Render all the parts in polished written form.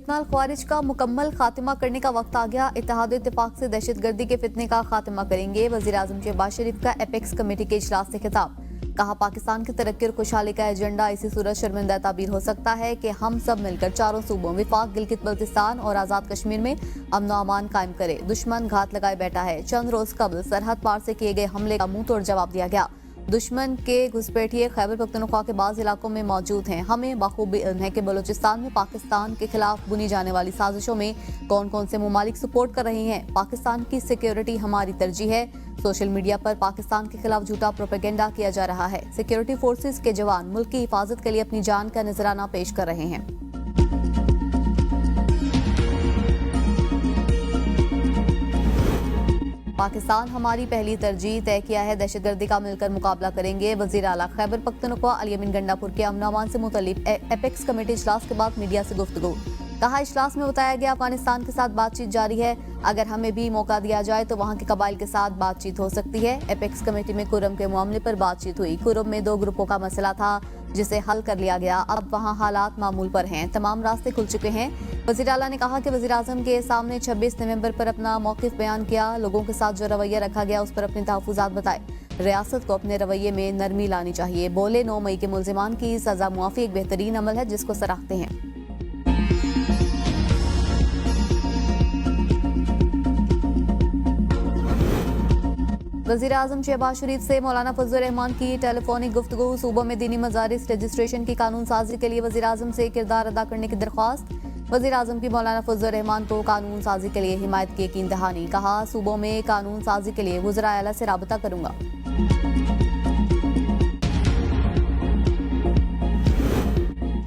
फितना ख्वारिज का मुकम्मल खात्मा करने का वक्त आ गया। इत्तेहाद इत्तेफाक से दहशतगर्दी के फितने का खात्मा करेंगे। वजीर आजम शहबाज शरीफ का एपेक्स कमेटी के इजलास से खिताब। कहा, पाकिस्तान की तरक्की और खुशहाली का एजेंडा इसी सूरत शर्मिंदा ताबीर हो सकता है कि हम सब मिलकर चारों सूबों विफाक, गिलगित बल्तिस्तान और आजाद कश्मीर में अमन व अमान कायम करे। दुश्मन घात लगाए बैठा है। चंद रोज कबल सरहद पार से किए गए हमले का मुंह तोड़ जवाब दिया गया। दुश्मन के घुसपैठिए खैबर पख्तूनख्वा के बाज़ इलाकों में मौजूद हैं। हमें बखूबी इल्म है कि बलूचिस्तान में पाकिस्तान के खिलाफ बुनी जाने वाली साजिशों में कौन कौन से ममालिक सपोर्ट कर रहे हैं। पाकिस्तान की सिक्योरिटी हमारी तरजीह है। सोशल मीडिया पर पाकिस्तान के खिलाफ झूठा प्रोपेगेंडा किया जा रहा है। सिक्योरिटी फोर्सेस के जवान मुल्क की हिफाजत के लिए अपनी जान का नजराना पेश कर रहे हैं। पाकिस्तान हमारी पहली तरजीह, तय किया है दहशतगर्दी का मिलकर मुकाबला करेंगे। वजीर आला खैबर पख्तूनख्वा अली अमीन गंडापुर के अमन अमान से मुतल्लिक एपेक्स कमेटी इजलास के बाद मीडिया से गुफ्तगू। कहा, इजलास में बताया गया अफगानिस्तान के साथ बातचीत जारी है। अगर हमें भी मौका दिया जाए तो वहाँ के कबाइल के साथ बातचीत हो सकती है। एपेक्स कमेटी में कुरम के मामले पर बातचीत हुई। कुरम में 2 ग्रुपों का मसला था जिसे हल कर लिया गया। अब वहाँ हालात मामूल पर हैं। तमाम रास्ते खुल चुके हैं। वज़ीर आला ने कहा कि वज़ीर आज़म के सामने 26 नवंबर पर अपना मौक़िफ़ बयान किया। लोगों के साथ जो रवैया रखा गया उस पर अपने तहफ़्फ़ुज़ात बताए। रियासत को अपने रवैये में नरमी लानी चाहिए। बोले, 9 मई के मुल्ज़िमान की सज़ा मुआफ़ी एक बेहतरीन अमल है जिसको सराहते हैं। वज़ीर आज़म शहबाज शरीफ से मौलाना फजल रहमान की टेलीफोनिक गुफ्तगू। सूबों में दीनी मजारिस रजिस्ट्रेशन की कानून साजी के लिए वज़ीर आज़म से किरदार अदा करने की दरख्वास्त। वज़ीर आज़म की मौलाना फजल रहमान को कानून साजी के लिए हिमायत की यकीन दहानी। कहा, सूबों में कानून साजी के लिए वज़राए आला से राबता करूंगा।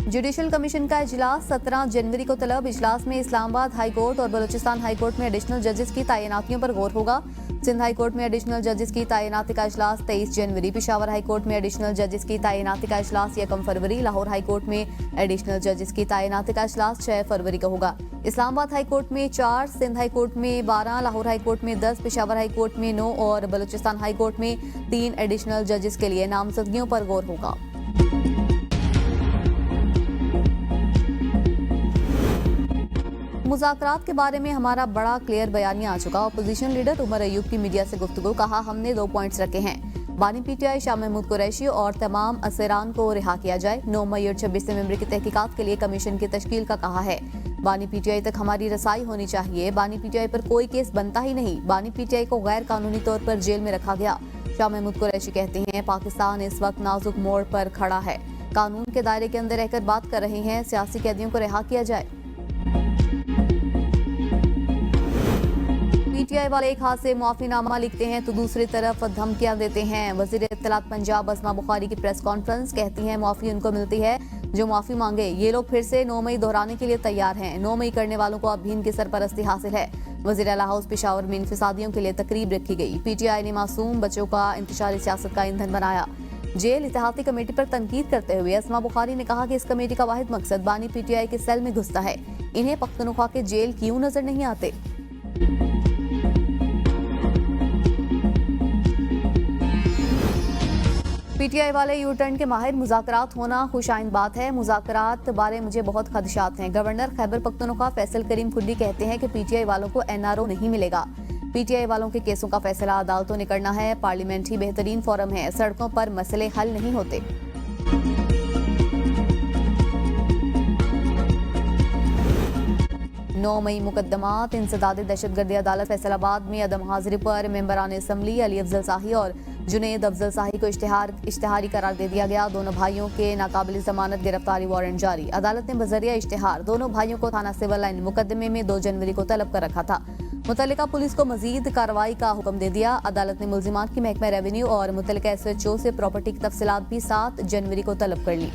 जुडिशल कमीशन का इजलास 17 जनवरी को तलब। इजलास में इस्लामाबाद हाई कोर्ट और बलूचिस्तान हाई कोर्ट में एडिशनल जजेस की तैनातियों पर गौर होगा। सिंध हाई कोर्ट में एडिशनल जजेस की तैनाती का इजलास 23 जनवरी। पिशावर हाई कोर्ट में एडिशनल जजेस की तैनाती का इजलास 1 फरवरी। लाहौर हाई कोर्ट में एडिशनल जजेस की तैनाती का इजलास 6 फरवरी को होगा। इस्लामाबाद हाई कोर्ट में 4, सिंध हाई कोर्ट में 12, लाहौर हाई कोर्ट में 10, पिशावर हाई कोर्ट में 9 और बलूचिस्तान हाई कोर्ट में 3 एडिशनल जजेस के लिए नामजदगियों पर गौर होगा। मुज़ाकरात के बारे में हमारा बड़ा क्लियर बयानिया आ चुका। अपोजिशन लीडर उमर अयूब की मीडिया से गुफ्तगू। कहा, हमने 2 पॉइंट्स रखे हैं। बानी पीटीआई शाह महमूद कुरैशी और तमाम असेरान को रिहा किया जाए। 9 मई और 26 नवंबर की तहकीकात के लिए कमीशन की तश्कील का कहा है। बानी पीटीआई तक हमारी रसाई होनी चाहिए। बानी पीटीआई पर कोई केस बनता ही नहीं। बानी पीटीआई को गैर कानूनी तौर पर जेल में रखा गया। शाह महमूद कुरैशी कहते हैं, पाकिस्तान इस वक्त नाजुक मोड़ पर खड़ा है। कानून के दायरे के अंदर रहकर बात कर रहे हैं। सियासी कैदियों को रिहा किया जाए। पीटीआई वाले एक हाथ से मुआफीनामा लिखते हैं तो दूसरी तरफ धमकियां देते हैं। वजीर इत्तलात पंजाब असमा बुखारी की प्रेस कॉन्फ्रेंस। कहती हैं, मुआफी उनको मिलती है जो मुआफी मांगे। ये लोग फिर से 9 मई दोहराने के लिए तैयार हैं। 9 मई करने वालों को अब भी इनकी सरपरस्ती हासिल है। वजीर आला हाउस पेशावर में इंफिसादियों के लिए तकरीब रखी गई। पीटीआई ने मासूम बच्चों का इंतशारी सियासत का ईंधन बनाया। जेल इत्तेहादी कमेटी पर तनकीद करते हुए असमा बुखारी ने कहा कि इस कमेटी का वाहिद मकसद बानी पीटीआई के सेल में घुसता है। इन्हें पख्तूनख्वा के जेल क्यों नजर नहीं आते। पीटीआई वाले यू टर्न के माहिर। मुज़ाकरात होना खुशाइंद बात है। मुज़ाकरात बारे मुझे बहुत खदशात हैं। गवर्नर खैबर पख्तूनख्वा फैसल करीम खुड्डी कहते हैं कि पीटीआई वालों को एनआरओ नहीं मिलेगा। पीटीआई वालों के केसों का फैसला अदालतों ने करना है। पार्लियामेंट ही बेहतरीन फोरम है। सड़कों पर मसले हल नहीं होते। 9 मई मुकदमात। इंसदाद दहशतगर्दी अदालत फैसलाबाद में अदम हाजिरी पर मेंबरान असम्बली अली अफजल शाही और जुनैद अफजल शाही को इश्तिहारी करार दे दिया गया। दोनों भाइयों के नाकाबिल जमानत गिरफ्तारी वारंट जारी। अदालत ने बजरिया इश्तिहार दोनों भाइयों को थाना सिविल लाइन मुकदमे में 2 जनवरी को तलब कर रखा था। मुतल्लिका पुलिस को मजीद कार्रवाई का हुक्म दे दिया। अदालत ने मुल्जिमान की महकमा रेवेन्यू और मुतल्लिका SHO से प्रॉपर्टी की तफसीलात भी 7 जनवरी को तलब कर ली।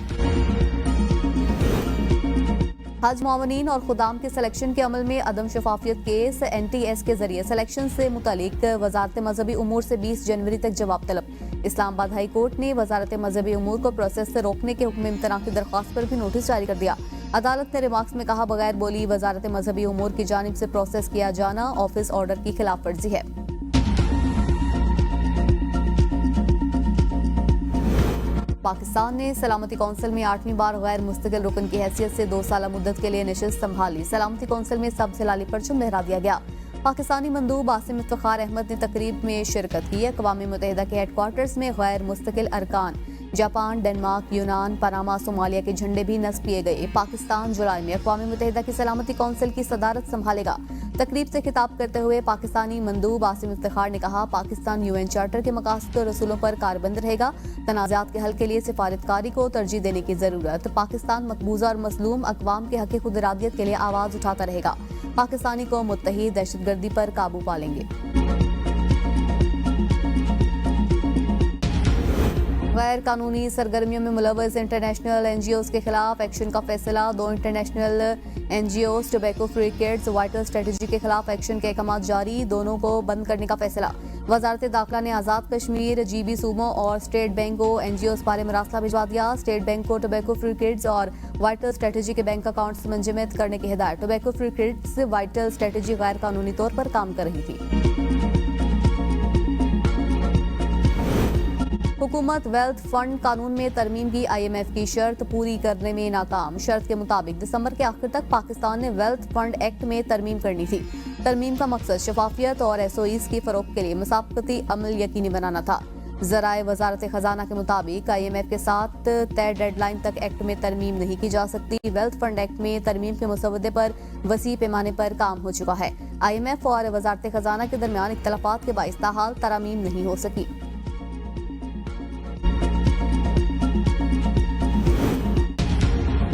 हज मुआवनीन और खुदाम के सिलेक्शन के अमल में अदम शफाफियत केस। NTS के जरिए सिलेक्शन से मुतालिक वजारत मजहबी उमूर से 20 जनवरी तक जवाब तलब। इस्लामाबाद हाई कोर्ट ने वजारत मजहबी उमूर को प्रोसेस से रोकने के हुक्म इम्तना की दरख्वास्त पर भी नोटिस जारी कर दिया। अदालत ने रिमार्क्स में कहा, बगैर बोली वजारत मजहबी उमूर की जानिब से प्रोसेस किया जाना ऑफिस ऑर्डर की खिलाफ वर्जी है। पाकिस्तान ने सलामती कौंसिल में 8वीं बार गैर मुस्तकिल रुकन की हैसियत से 2 साल मुद्दत के लिए नशिस्त संभाली। सलामती कौंसिल में सबसे लाली परचम लहरा दिया गया। पाकिस्तानी मंदूब आसिम इफ्तिखार अहमद ने तकरीब में शिरकत की। अक़वाम मुत्तहिदा के हेडक्वार्टर्स में गैर मुस्तकिल अरकान जापान, डेनमार्क, यूनान, पनामा, सोमालिया के झंडे भी नस्ब किए गए। पाकिस्तान जुलाई में अक़वाम मुत्तहिदा की सलामती कौंसिल की सदारत संभालेगा। तकरीब से खिताब करते हुए पाकिस्तानी मंदूब आसिम इफ्तिखार ने कहा, पाकिस्तान यूएन चार्टर के मकासद और रसूलों पर कारबंद रहेगा। तनाज़ात के हल के लिए सिफारतकारी को तरजीह देने की जरूरत। पाकिस्तान मकबूजा और मजलूम अक़वाम के हक़ खुद इरादियत के लिए आवाज़ उठाता रहेगा। पाकिस्तानी कौम मुत्तहिद दहशतगर्दी पर काबू पा लेंगे। गैर कानूनी सरगर्मियों में मुलव्वस इंटरनेशनल एनजीओज के खिलाफ एक्शन का फैसला। 2 international NGOs tobacco free kids vital strategy के खिलाफ एक्शन के अहकाम जारी। दोनों को बंद करने का फैसला। वजारत दाखिला ने आज़ाद कश्मीर, जीबी सूबों और स्टेट बैंक को एनजीओज बारे मरासला भिजवा दिया। स्टेट बैंक को टोबैको फ्री किड्स और वाइटल स्ट्रेटजी के बैंक अकाउंट्स मंजमद करने की हिदायत। Tobacco free kids vital strategy गैर कानूनी तौर पर काम कर रही थी। हुकूमत वेल्थ फंड कानून में तरमीम की IMF की शर्त पूरी करने में नाकाम। शर्त के मुताबिक दिसंबर के आखिर तक पाकिस्तान ने वेल्थ फंड एक्ट में तरमीम करनी थी। तरमीम का मकसद शफाफियत और SOEs की फरोख्त के लिए मुसाबकती अमल यकीनी बनाना था। ज़राए वजारत खजाना के मुताबिक IMF के साथ तय डेडलाइन तक एक्ट में तरमीम नहीं की जा सकती। वेल्थ फंड एक्ट में तरमीम के मसवदे पर वसी पैमाने पर काम हो चुका है। IMF और वजारत खजाना के दरमियान इख्तलाफात के बाइस ताहाल तरमीम नहीं हो सकी।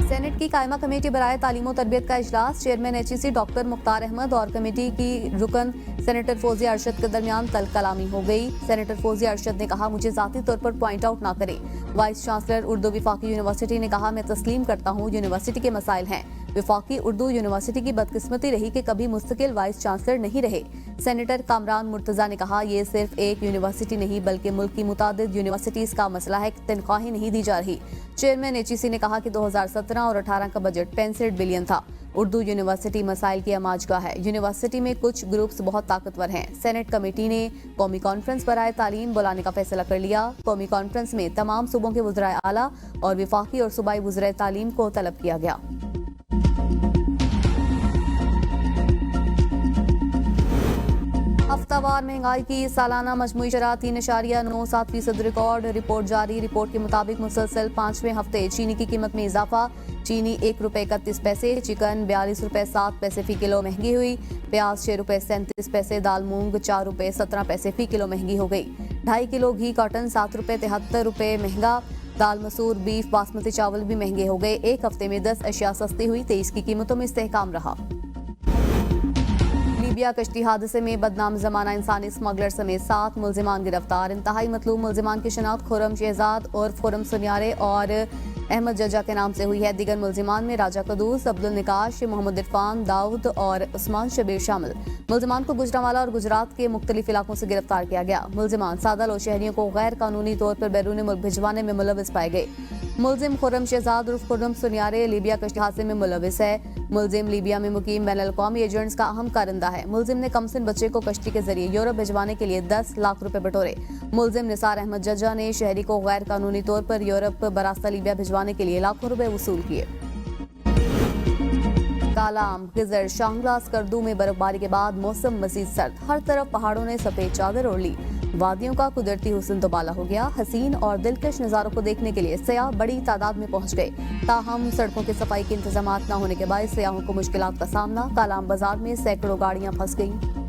सेनेट की कायमा कमेटी बराए तालीम और तरबियत का इजलास। Chairman HEC doctor Mukhtar Ahmad और कमेटी की रुकन सेनेटर फौजिया अरशद के दरमियान तल कलामी हो गई। सेनेटर फौजिया अरशद ने कहा, मुझे जाती तौर पर पॉइंट आउट ना करें। वाइस चांसलर उर्दू विफाकी यूनिवर्सिटी ने कहा, मैं तस्लीम करता हूँ यूनिवर्सिटी के मसाइल हैं। विफाकी उर्दू यूनिवर्सिटी की बदकिस्मती रही कि कभी मुस्तकिल वाइस चांसलर नहीं रहे। सेनेटर कामरान मुर्तजा ने कहा, ये सिर्फ एक यूनिवर्सिटी नहीं बल्कि मुल्क की मुतादिद यूनिवर्सिटीज का मसला है कि तनख्वाहें नहीं दी जा रही। चेयरमैन HEC ने कहा कि 2017 और 18 का बजट 65 बिलियन था। उर्दू यूनिवर्सिटी मसाइल की आमाजगाह है। यूनिवर्सिटी में कुछ ग्रुप्स बहुत ताकतवर हैं। सेनेट कमेटी ने कौमी कॉन्फ्रेंस बराए तालीम बुलाने का फैसला कर लिया। कौमी कॉन्फ्रेंस में तमाम सूबों के वज़राए आला और विफाकी और सूबाई वज़राए तालीम को तलब किया गया। हफ्तावार महंगाई की सालाना मजमूई शरह 3.97% रिकॉर्ड। रिपोर्ट जारी। रिपोर्ट के मुताबिक मुसलसल 5वें हफ्ते चीनी की कीमत में इजाफा। चीनी ₹1.31, चिकन ₹42.07 फी किलो महंगी हुई। प्याज ₹6.37, दाल मूंग ₹4.17 फी किलो महंगी हो गई। 2.5 किलो घी कॉटन ₹7.73 महंगा। दाल मसूर, बीफ, बासमती चावल भी महंगे हो गए। एक हफ्ते में 10 अशिया सस्ती हुई। 23 की कीमतों में इस्तेहकाम रहा। लीबिया कश्ती हादसे में बदनाम जमाना इंसानी स्मगलर समेत 7 मुल्जिमान गिरफ्तार। इंतहाई मतलूब मुल्जिमान की शनाख्त खुर्रम शहजाद और खुर्रम सुनियारे और अहमद जजा के नाम से हुई है। दीगर मुल्जिमान में राजा कदूस, अब्दुल निकाश, मोहम्मद इरफान, दाऊद और उस्मान शबीर शामिल। मुल्जिमान को गुजरांवाला और गुजरात के मुख्तलिफ इलाकों से गिरफ्तार किया गया। मुल्जिमान सादा लो शहरियों को गैर कानूनी तौर पर बैरून मुल्क भिजवाने में मुलविस पाए गए। मुल्जिम खुर्रम शहजाद उर्फ खुर्रम सुनियारे लिबिया कश्ती हादसे में मुलविस है। मुल्जिम लीबिया में मुकीम बैनुल-अक़वामी एजेंट्स का अहम कारिंदा है। मुल्जिम ने कमसिन बच्चे को कश्ती के जरिए यूरोप भिजवाने के लिए 10 लाख रुपए बटोरे। मुल्जिम निसार अहमद जज्जा ने शहरी को गैर कानूनी तौर पर यूरोप बरास्ता लीबिया भिजवाने के लिए लाखों रुपए वसूल किए। कालाम, गिजर, शांगला, स्कर्दू में बर्फबारी के बाद मौसम मजीद सर्द। हर तरफ पहाड़ों ने सफेद चादर ओढ़ ली। वादियों का कुदरती हुस्न दोबाला हो गया। हसीन और दिलकश नज़ारों को देखने के लिए सयाह बड़ी तादाद में पहुंच गए। ताहम सड़कों की सफाई के इंतजामात न होने के बाद सयाहों को मुश्किलात का सामना। कालाम बाजार में सैकड़ों गाड़ियां फंस गईं।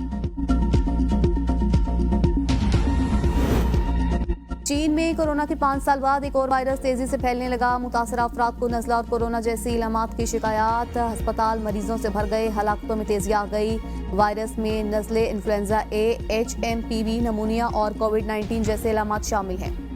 चीन में कोरोना के 5 साल बाद एक और वायरस तेजी से फैलने लगा। मुतासरा अफराद को नज़ला और कोरोना जैसी इलामात की शिकायत। अस्पताल मरीजों से भर गए। हलाकतों में तेजी आ गई। वायरस में नज़ले, इन्फ्लुएंजा A, HMPV, नमूनिया और कोविड-19 जैसे इलामात शामिल हैं।